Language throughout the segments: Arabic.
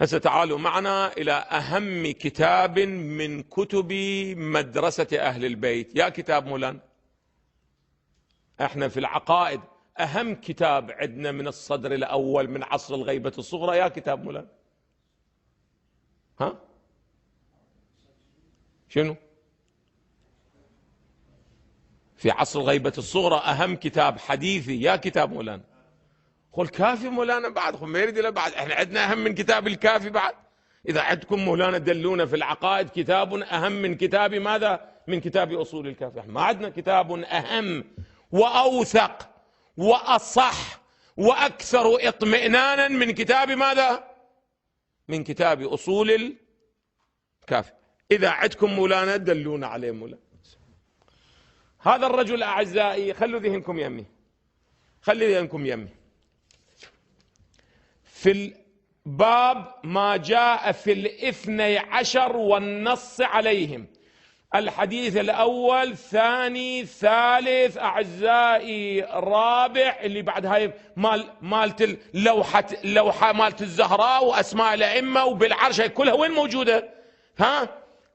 هسه تعالوا معنا إلى أهم كتاب من كتب مدرسة أهل البيت. يا كتاب مولانا، احنا في العقائد أهم كتاب عندنا من الصدر الأول من عصر الغيبة الصغرى. يا كتاب مولانا، ها شنو؟ في عصر الغيبة الصغرى أهم كتاب حديثي. يا كتاب مولانا، قل كافي مولانا بعد، ما يريد إلى بعد، احنا عندنا أهم من كتاب الكافي بعد. إذا عندكم مولانا دلونا في العقائد كتاب أهم من كتاب ماذا؟ من كتاب أصول الكافي. ما عندنا كتاب أهم وأوثق وأصح وأكثر اطمئنانا من كتاب ماذا؟ من كتاب أصول الكافي. إذا عندكم مولانا دلونا عليه مولانا. هذا الرجل أعزائي، خلوا ذهنكم يمي، خلوا ذهنكم يمي. في الباب ما جاء في 12 والنص عليهم، الحديث الأول، ثاني، ثالث أعزائي، رابع، اللي بعد هاي مالت اللوحة مالت الزهراء وأسماء الأئمة وبالعرش، كلها وين موجودة؟ ها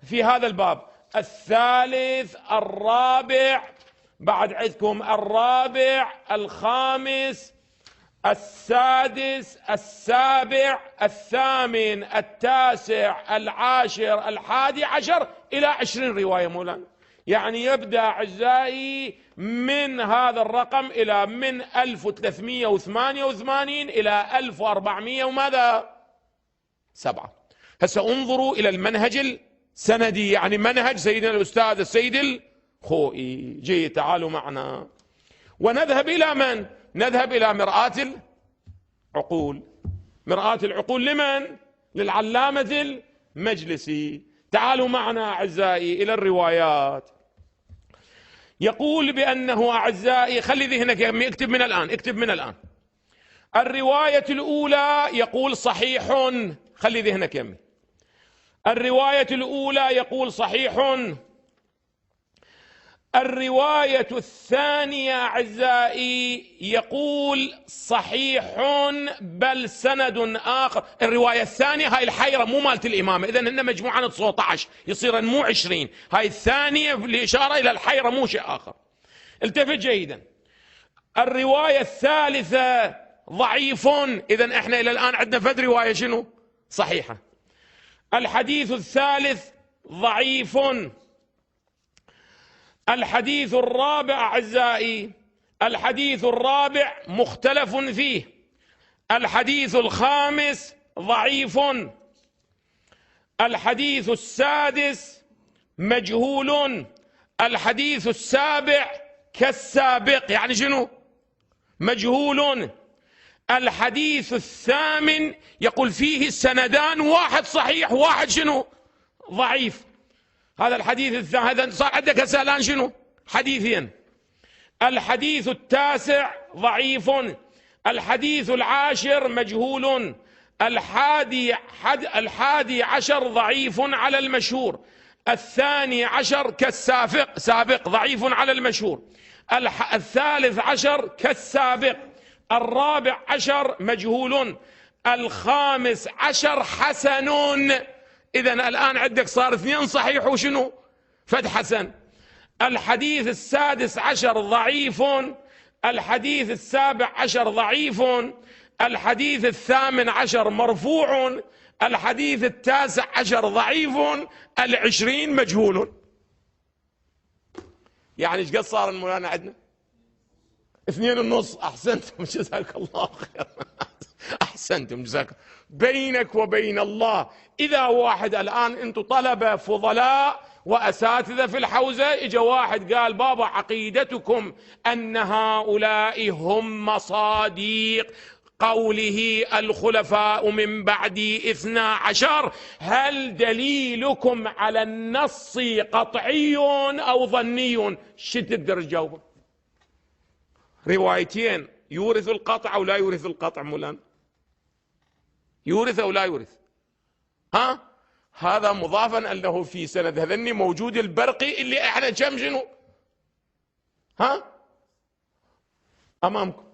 في هذا الباب. الثالث، الرابع، بعد عندكم الرابع، الخامس، السادس، السابع، الثامن، التاسع، العاشر، 11 إلى 20 رواية مولانا. يعني يبدأ أعزائي من هذا الرقم إلى من 1388 إلى 1400 وماذا؟ 7. هسه انظروا إلى المنهج السندي، يعني منهج سيدنا الأستاذ السيد الخوئي. جي تعالوا معنا ونذهب إلى من؟ نذهب إلى مرآة العقول. مرآة العقول لمن؟ للعلامة المجلسي. تعالوا معنا أعزائي إلى الروايات. يقول بأنه أعزائي، خلي ذهنك يا أمي، اكتب من الآن، اكتب من الآن. الرواية الأولى يقول صحيح، خلي ذهنك يا أمي. الرواية الأولى يقول صحيح. الرواية الثانية أعزائي يقول صحيح بل سند آخر. الرواية الثانية هاي الحيرة مو مالت الإمامة، إذن هن مجموعة 19 يصير مو 20. هاي الثانية لإشارة إلى الحيرة مو شيء آخر. التفت جيدا. الرواية الثالثة ضعيف، إذن احنا إلى الآن عندنا فد رواية شنو؟ صحيحة. الحديث الثالث ضعيف. الحديث الرابع أعزائي، الحديث الرابع مختلف فيه. الحديث الخامس ضعيف. الحديث السادس مجهول. الحديث السابع كالسابق، يعني شنو؟ مجهول. الحديث الثامن يقول فيه السندان، واحد صحيح واحد شنو؟ ضعيف. هذا الحديث الثاني، هذا صار عندك هسه الآن شنو؟ حديثين. الحديث التاسع ضعيف. الحديث العاشر مجهول. الحادي عشر ضعيف على المشهور. الثاني عشر كالسابق، سابق ضعيف على المشهور. الثالث عشر كالسابق. الرابع عشر مجهول. الخامس عشر حسن. إذن الآن عندك صار 2 صحيح وشنو؟ فد حسن. الحديث السادس عشر ضعيف. الحديث السابع عشر ضعيف. الحديث الثامن عشر مرفوع. الحديث التاسع عشر ضعيف. 20 مجهول. يعني ايش قد صار المولانا عندنا؟ 2.5. أحسنتم جزاك الله خير. أحسنتم جزاك. بينك وبين الله، إذا واحد الآن أنتم طلبة فضلاء وأساتذة في الحوزة، إجا واحد قال بابا عقيدتكم أن هؤلاء هم مصاديق قوله الخلفاء من بعدي 12، هل دليلكم على النص قطعي أو ظني؟ شو تقدر تجاوب؟ روايتين، يورث القطع أو لا يورث القطع مولانا؟ يورث أو لا يورث؟ ها؟ هذا مضافا أنه في سند هذني موجود البرقي اللي احنا كم شنو؟ ها؟ أمامكم.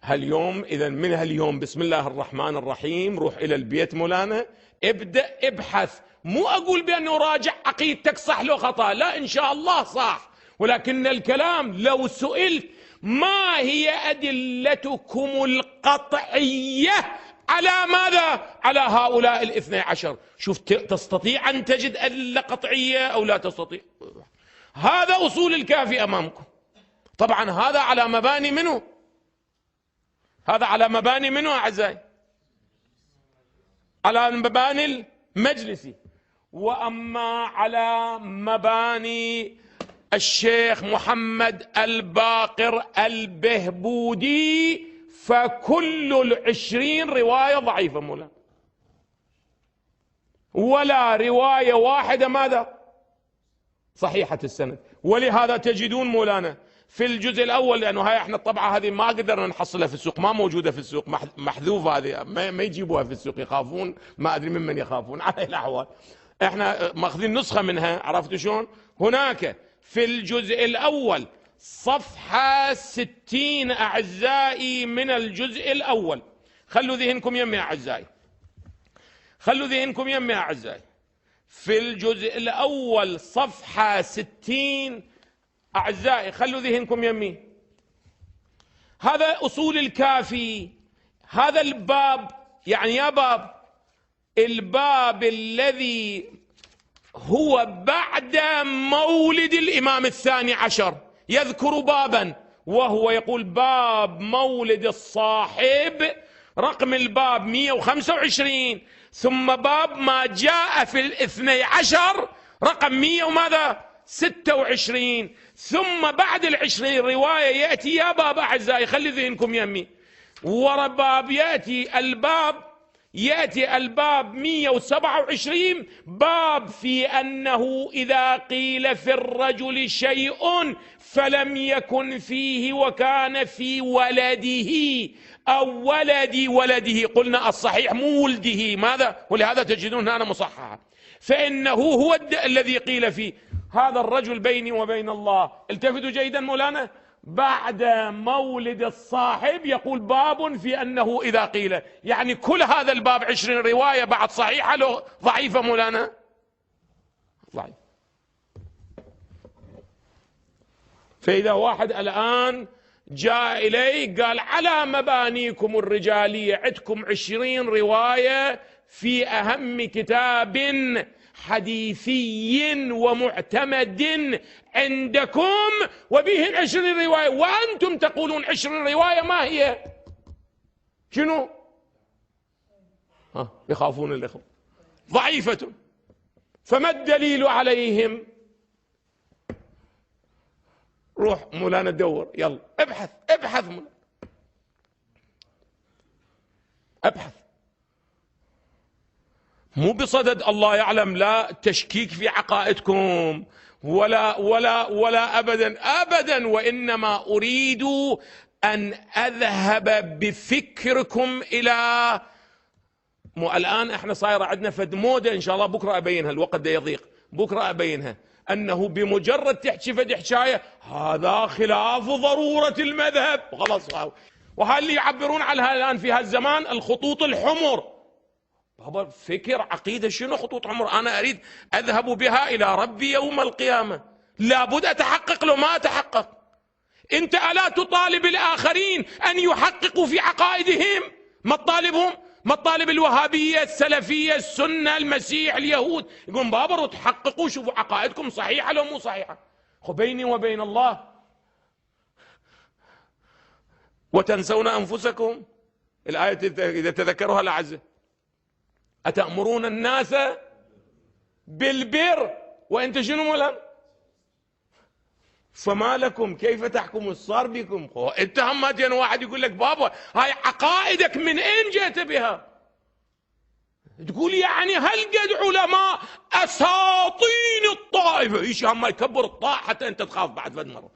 هاليوم إذا من هاليوم بسم الله الرحمن الرحيم روح إلى البيت مولانا، ابدأ ابحث. مو أقول بأنه راجع عقيدتك صح لو خطأ، لا إن شاء الله صح، ولكن الكلام لو سئلت ما هي أدلتكم القطعية على ماذا؟ على هؤلاء الاثني عشر. شوف تستطيع أن تجد أدلة قطعية أو لا تستطيع؟ هذا أصول الكافي أمامكم. طبعا هذا على مباني منه، هذا على مباني منه أعزائي، على مباني المجلسي. وأما على مباني الشيخ محمد الباقر البهبودي فكل 20 رواية ضعيفة مولانا، ولا رواية واحدة ماذا؟ صحيحة السند. ولهذا تجدون مولانا في الجزء الأول، لأنه هاي احنا الطبعة هذه ما قدرنا نحصلها في السوق، ما موجودة في السوق، محذوفة هذه، ما يجيبوها في السوق، يخافون، ما أدري ممن يخافون. على الأحوال احنا ماخذين نسخة منها، عرفتوا شلون؟ هناك في الجزء الأول صفحة 60 أعزائي من الجزء الأول، خلوا ذهنكم يمي أعزائي، خلوا ذهنكم يمي أعزائي، في الجزء الأول صفحة 60 أعزائي، خلوا ذهنكم يمي. هذا أصول الكافي، هذا الباب، يعني يا باب، الباب الذي هو بعد مولد الإمام الثاني عشر يذكر بابا، وهو يقول باب مولد الصاحب، رقم الباب 125، ثم باب ما جاء في الاثني عشر رقم 100 وماذا 26، ثم بعد 20 رواية يأتي يا باب أعزائي، خلي ذهنكم يمي، ورا باب يأتي الباب 127، باب في أنه إذا قيل في الرجل شيء فلم يكن فيه وكان في ولده أو ولد ولده، قلنا الصحيح مو ولده ماذا، ولهذا تجدون هنا مصححة، فإنه هو الذي قيل فيه هذا الرجل بيني وبين الله. التفتوا جيدا مولانا، بعد مولد الصاحب يقول باب في أنه إذا قيل، يعني كل هذا الباب 20 رواية بعد صحيحة لو ضعيفة مولانا؟ ضعيف. فإذا واحد الآن جاء إلي قال على مبانيكم الرجالية عندكم 20 رواية في أهم كتاب حديثي ومعتمد عندكم وبه 20 رواية، وأنتم تقولون 20 رواية ما هي؟ شنو؟ يخافون الإخوة، ضعيفة. فما الدليل عليهم؟ روح مولانا دور، يلا ابحث مولانا، ابحث، مو بصدد الله يعلم، لا تشكيك في عقائدكم ولا ابدا، وانما اريد ان اذهب بفكركم الى الان احنا صايره عندنا فد موده، ان شاء الله بكره ابينها، الوقت ده يضيق، بكره ابينها، انه بمجرد تحكي فد حكايه هذا خلاف ضروره المذهب وخلاص. وهذا اللي يعبرون عنها الان في هالزمان الخطوط الحمر. بابا فكر عقيدة، شنو خطوط حمر؟ أنا أريد أذهب بها إلى ربي يوم القيامة، لابد أتحقق، لو ما أتحقق أنت ألا تطالب الآخرين أن يحققوا في عقائدهم؟ ما تطالبهم؟ ما تطالب الوهابية السلفية السنة المسيح اليهود؟ يقولون بابا تحققوا، شوفوا عقائدكم صحيحة لو مو صحيحة. بيني وبين الله، وتنسون أنفسكم، الآية إذا تذكرها الأعزة، أتأمرون الناس بالبر وأنت شنو مولانا؟ فما لكم كيف تحكمون؟ صار بكم اتهامات. واحد يقول لك بابا هاي عقائدك من أين جئت بها؟ تقول يعني هل قد علماء أساطين الطائفة، ايش هم يكبر الطاء حتى أنت تخاف بعد فد مرة.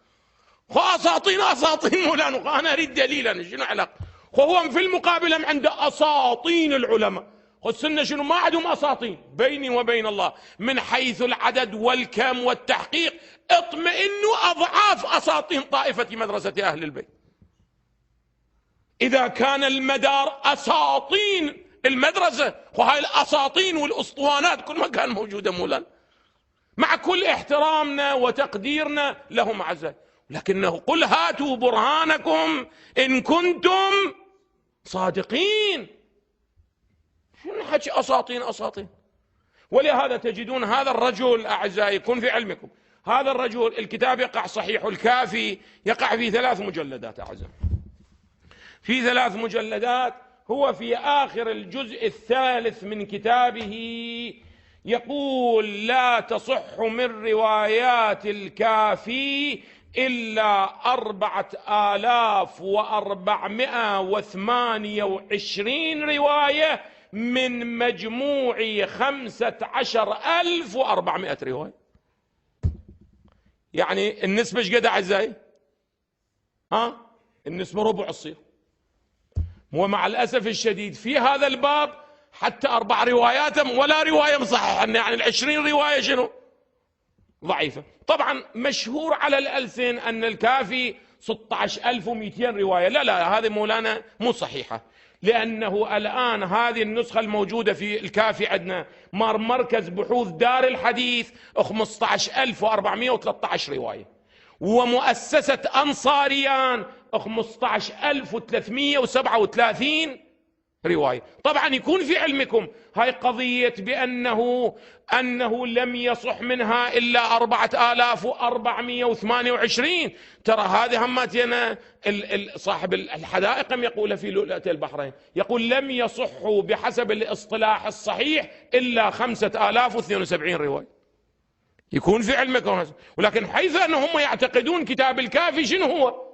أساطين مولانا، أنا أريد دليل، أنا شنو علاقة؟ هو في المقابل عنده أساطين العلماء، والسنة شنو؟ ما عندهم أساطين. بيني وبين الله من حيث العدد والكم والتحقيق اطمئنوا أضعاف أساطين طائفة مدرسة أهل البيت. إذا كان المدار أساطين المدرسة، وهاي الأساطين والأسطوانات كل ما كان موجودة مولانا، مع كل احترامنا وتقديرنا لهم أعزائي، لكنه قل هاتوا برهانكم إن كنتم صادقين. شنو حكي أساطين أساطين؟ ولهذا تجدون هذا الرجل أعزائي، يكون في علمكم هذا الرجل الكتاب يقع صحيح الكافي، يقع في 3 مجلدات أعزائي، في 3 مجلدات. هو في آخر الجزء الثالث من كتابه يقول: لا تصح من روايات الكافي إلا 4428 رواية من مجموع 15400 رواية. يعني النسبة ايش قد أعزائي؟ النسبة ربع تصير. ومع الأسف الشديد في هذا الباب حتى 4 روايات ولا رواية مصححة، يعني 20 رواية شنو؟ ضعيفة. طبعا مشهور على الألسن أن الكافي 16200 رواية، لا هذه مولانا مو صحيحة، لأنه الآن هذه النسخة الموجودة في الكافي عندنا مركز بحوث دار الحديث 15413 رواية، ومؤسسة أنصاريان 15337 رواية. طبعا يكون في علمكم هاي قضية بأنه لم يصح منها إلا 4428. ترى هذه هماتنا صاحب الحدائق يقول في لؤلؤة البحرين، يقول لم يصحوا بحسب الاصطلاح الصحيح إلا 5072 رواية. يكون في علمكم. ولكن حيث أنهم يعتقدون كتاب الكافي شنو هو؟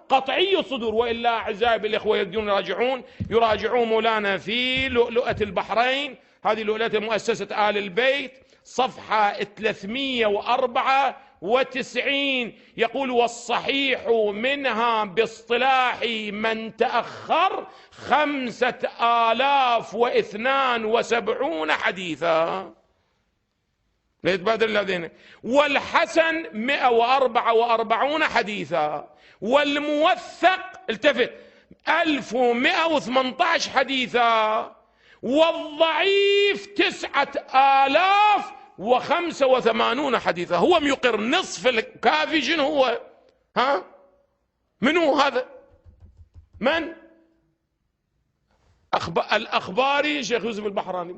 قطعي الصدور. وإلا أعزائي بالإخوة يقدرون يراجعون مولانا في لؤلؤة البحرين، هذه لؤلؤة مؤسسة آل البيت، صفحة 394، يقول: والصحيح منها باصطلاح من تأخر 5072 حديثا. ليتبادل الذين، والحسن 144 حديثا، والموثق التفت 1118 حديثا، والضعيف 9085 حديثا. هو يقر نصف الكافي شنو هو؟ منو هذا؟ من؟ الأخباري شيخ يوسف البحراني.